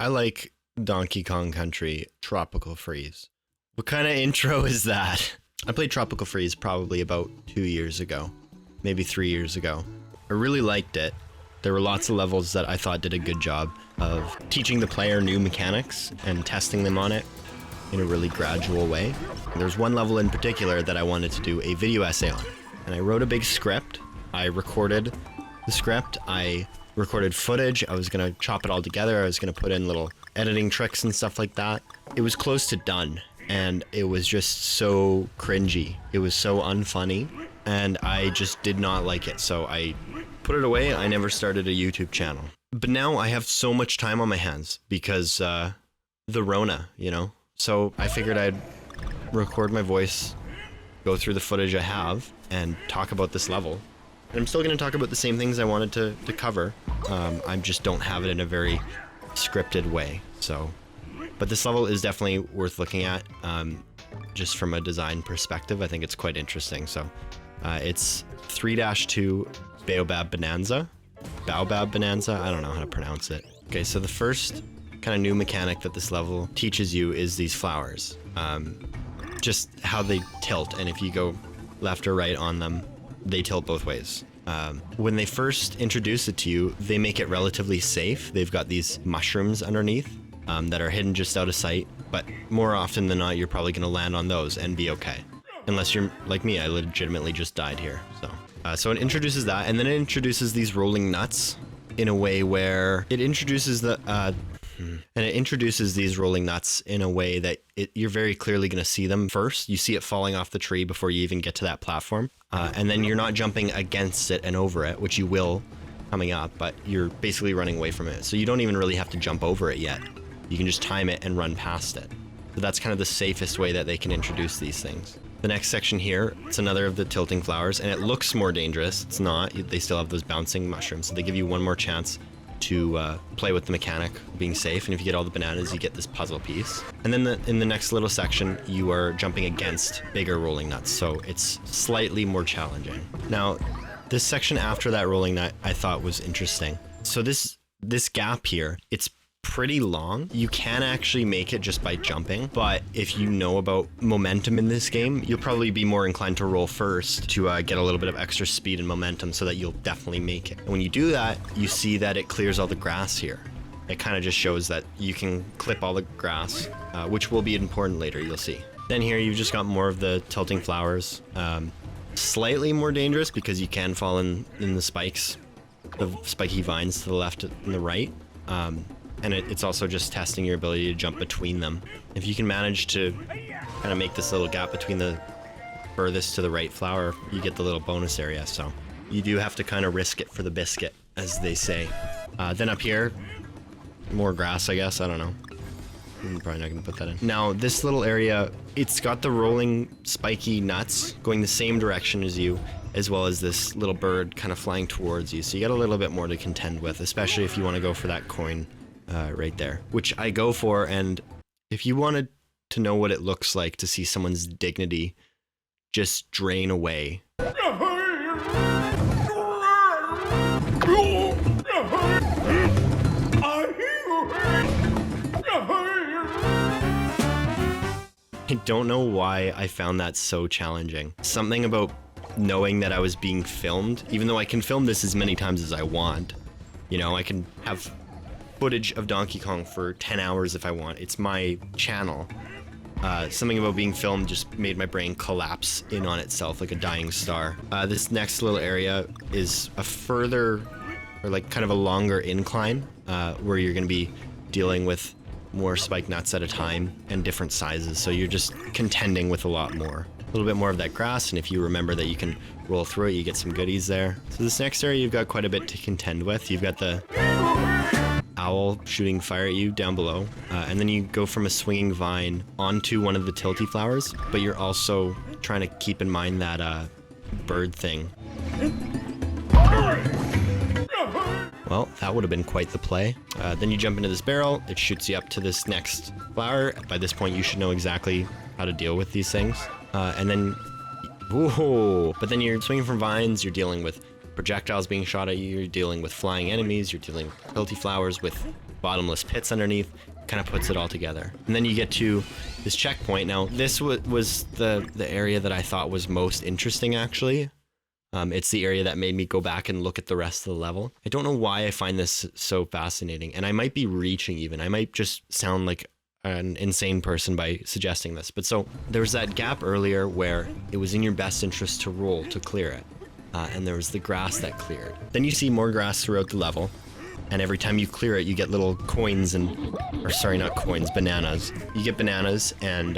I like Donkey Kong Country Tropical Freeze. What kind of intro is that? I played Tropical Freeze probably about 2 years ago, maybe 3 years ago. I really liked it. There were lots of levels that I thought did a good job of teaching the player new mechanics and testing them on it in a really gradual way. There's one level in particular that I wanted to do a video essay on, and I wrote a big script. I recorded the script. I recorded footage. I was going to chop it all together. I was going to put in little editing tricks and stuff like that. It was close to done, and it was just so cringy. It was so unfunny, and I just did not like it. So I put it away. I never started a YouTube channel. But now I have so much time on my hands because the Rona, you know? So I figured I'd record my voice, go through the footage I have, and talk about this level. And I'm still going to talk about the same things I wanted to cover. I just don't have it in a very scripted way. So, but this level is definitely worth looking at just from a design perspective. I think it's quite interesting. So it's 3-2 Baobab Bonanza. Baobab Bonanza? I don't know how to pronounce it. Okay, so the first kind of new mechanic that this level teaches you is these flowers. Just how they tilt, and if you go left or right on them, they tilt both ways. When they first introduce it to you, they make it relatively safe. They've got these mushrooms underneath that are hidden just out of sight, but more often than not, you're probably going to land on those and be okay. Unless you're like me, I legitimately just died here. So it introduces that, and then it introduces these rolling nuts in a way where it introduces these rolling nuts in a way that you're very clearly going to see them first. You see it falling off the tree before you even get to that platform. And then you're not jumping against it and over it, which you will coming up, but you're basically running away from it. So you don't even really have to jump over it yet. You can just time it and run past it. So that's kind of the safest way that they can introduce these things. The next section here, it's another of the tilting flowers, and it looks more dangerous. It's not. They still have those bouncing mushrooms. So they give you one more chance to play with the mechanic being safe, and if you get all the bananas, you get this puzzle piece. And then in the next little section, you are jumping against bigger rolling nuts, so it's slightly more challenging. Now, this section after that rolling nut I thought was interesting. So this gap here, it's pretty long. You can actually make it just by jumping, but if you know about momentum in this game, you'll probably be more inclined to roll first to get a little bit of extra speed and momentum so that you'll definitely make it. And when you do that, you see that it clears all the grass here. It kind of just shows that you can clip all the grass, which will be important later, you'll see. Then here you've just got more of the tilting flowers. Slightly more dangerous because you can fall in the spikes, the spiky vines to the left and the right. And it's also just testing your ability to jump between them. If you can manage to kind of make this little gap between the furthest to the right flower, you get the little bonus area. So you do have to kind of risk it for the biscuit, as they say. Then up here, more grass, I guess. I don't know. I'm probably not going to put that in. Now, this little area, it's got the rolling spiky nuts going the same direction as you, as well as this little bird kind of flying towards you. So you got a little bit more to contend with, especially if you want to go for that coin right there, which I go for. And if you wanted to know what it looks like to see someone's dignity just drain away, I don't know why I found that so challenging. Something about knowing that I was being filmed, even though I can film this as many times as I want. You know, I can have footage of Donkey Kong for 10 hours if I want. It's my channel. Something about being filmed just made my brain collapse in on itself like a dying star. This next little area is a further, or like kind of a longer incline, where you're going to be dealing with more spike nuts at a time and different sizes. So you're just contending with a lot more. A little bit more of that grass, and if you remember that you can roll through it, you get some goodies there. So this next area, you've got quite a bit to contend with. You've got the owl shooting fire at you down below, and then you go from a swinging vine onto one of the tilty flowers, but you're also trying to keep in mind that bird thing. Well, that would have been quite the play. Then you jump into this barrel, it shoots you up to this next flower. By this point, you should know exactly how to deal with these things. And then, whoa, but then you're swinging from vines, you're dealing with projectiles being shot at you, you're dealing with flying enemies, you're dealing with tilty flowers with bottomless pits underneath. Kind of puts it all together. And then you get to this checkpoint. Now, this was the area that I thought was most interesting, actually. It's the area that made me go back and look at the rest of the level. I don't know why I find this so fascinating, and I might be reaching even. I might just sound like an insane person by suggesting this. But so there was that gap earlier where it was in your best interest to roll to clear it. And there was the grass that cleared. Then you see more grass throughout the level. And every time you clear it, you get little coins or sorry, not coins, bananas. You get bananas and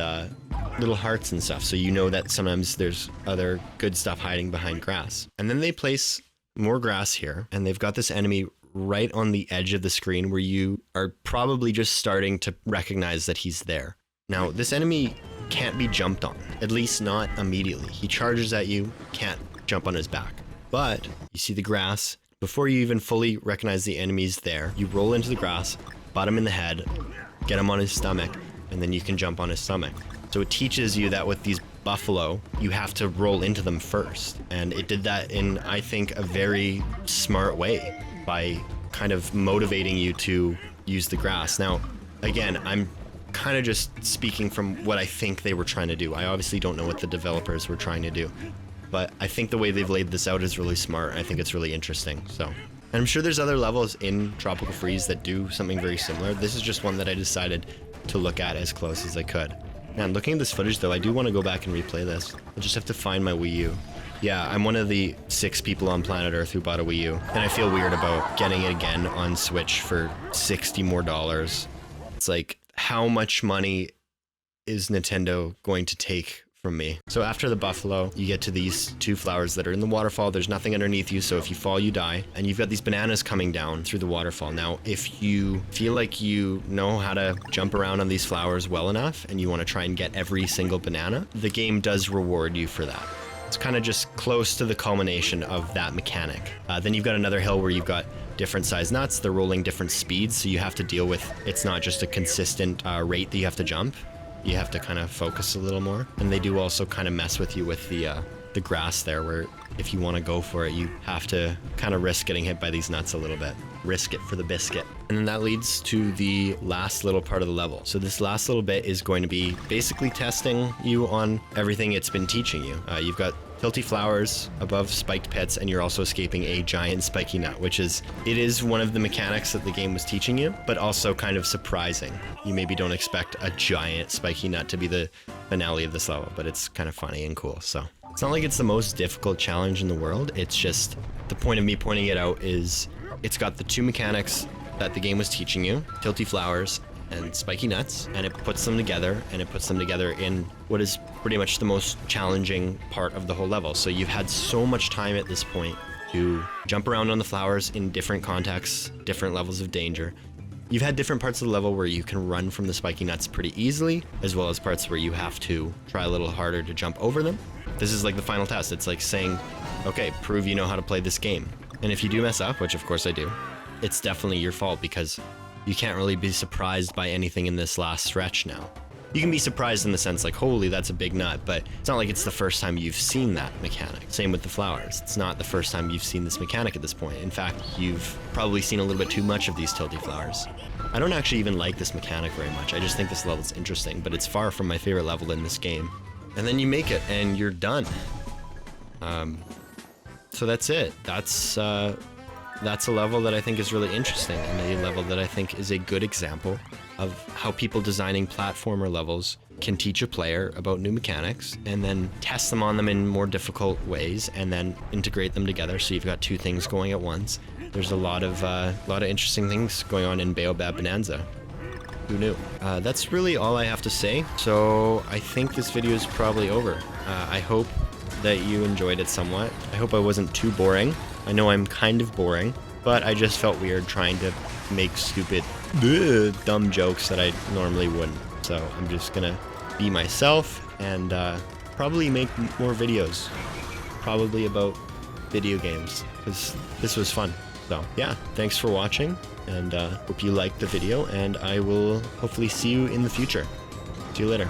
little hearts and stuff. So you know that sometimes there's other good stuff hiding behind grass. And then they place more grass here, and they've got this enemy right on the edge of the screen where you are probably just starting to recognize that he's there. Now, this enemy can't be jumped on, at least not immediately. He charges at you, can't jump on his back. But you see the grass. Before you even fully recognize the enemy's there, you roll into the grass, butt him in the head, get him on his stomach, and then you can jump on his stomach. So it teaches you that with these buffalo, you have to roll into them first. And it did that in, I think, a very smart way by kind of motivating you to use the grass. Now, again, I'm kind of just speaking from what I think they were trying to do. I obviously don't know what the developers were trying to do. But I think the way they've laid this out is really smart. I think it's really interesting. So, and I'm sure there's other levels in Tropical Freeze that do something very similar. This is just one that I decided to look at as close as I could. Man, looking at this footage though, I do want to go back and replay this. I just have to find my Wii U. Yeah, I'm one of the 6 people on planet Earth who bought a Wii U. And I feel weird about getting it again on Switch for $60 more. It's like, how much money is Nintendo going to take from me? So after the buffalo, you get to these 2 flowers that are in the waterfall. There's nothing underneath you, so if you fall, you die. And you've got these bananas coming down through the waterfall. Now, if you feel like you know how to jump around on these flowers well enough, and you want to try and get every single banana, the game does reward you for that. It's kind of just close to the culmination of that mechanic. Then you've got another hill where you've got different size nuts. They're rolling different speeds, so you have to deal with, it's not just a consistent rate that you have to jump. You have to kind of focus a little more. And they do also kind of mess with you with the grass there, where if you want to go for it, you have to kind of risk getting hit by these nuts a little bit. Risk it for the biscuit. And then that leads to the last little part of the level. So this last little bit is going to be basically testing you on everything it's been teaching you. You've got tilty flowers above spiked pits, and you're also escaping a giant spiky nut, which is one of the mechanics that the game was teaching you, but also kind of surprising. You maybe don't expect a giant spiky nut to be the finale of this level, but it's kind of funny and cool. So it's not like it's the most difficult challenge in the world. It's just, the point of me pointing it out is it's got the 2 mechanics that the game was teaching you, tilty flowers and spiky nuts, and it puts them together, and it puts them together in what is pretty much the most challenging part of the whole level. So you've had so much time at this point to jump around on the flowers in different contexts, different levels of danger. You've had different parts of the level where you can run from the spiky nuts pretty easily, as well as parts where you have to try a little harder to jump over them. This is like the final test. It's like saying, okay, prove you know how to play this game. And if you do mess up, which of course I do, it's definitely your fault, because you can't really be surprised by anything in this last stretch now. You can be surprised in the sense like, holy, that's a big nut, but it's not like it's the first time you've seen that mechanic. Same with the flowers. It's not the first time you've seen this mechanic at this point. In fact, you've probably seen a little bit too much of these tilty flowers. I don't actually even like this mechanic very much. I just think this level's interesting, but it's far from my favorite level in this game. And then you make it, and you're done. So that's it. That's a level that I think is really interesting, and a level that I think is a good example of how people designing platformer levels can teach a player about new mechanics and then test them on them in more difficult ways and then integrate them together, so you've got 2 things going at once. There's a lot of interesting things going on in Baobab Bonanza. Who knew? That's really all I have to say, so I think this video is probably over. I hope that you enjoyed it somewhat. I hope I wasn't too boring. I know I'm kind of boring, but I just felt weird trying to make stupid, dumb jokes that I normally wouldn't. So I'm just gonna be myself and probably make more videos, probably about video games, because this was fun. So yeah, thanks for watching, and hope you liked the video, and I will hopefully see you in the future. See you later.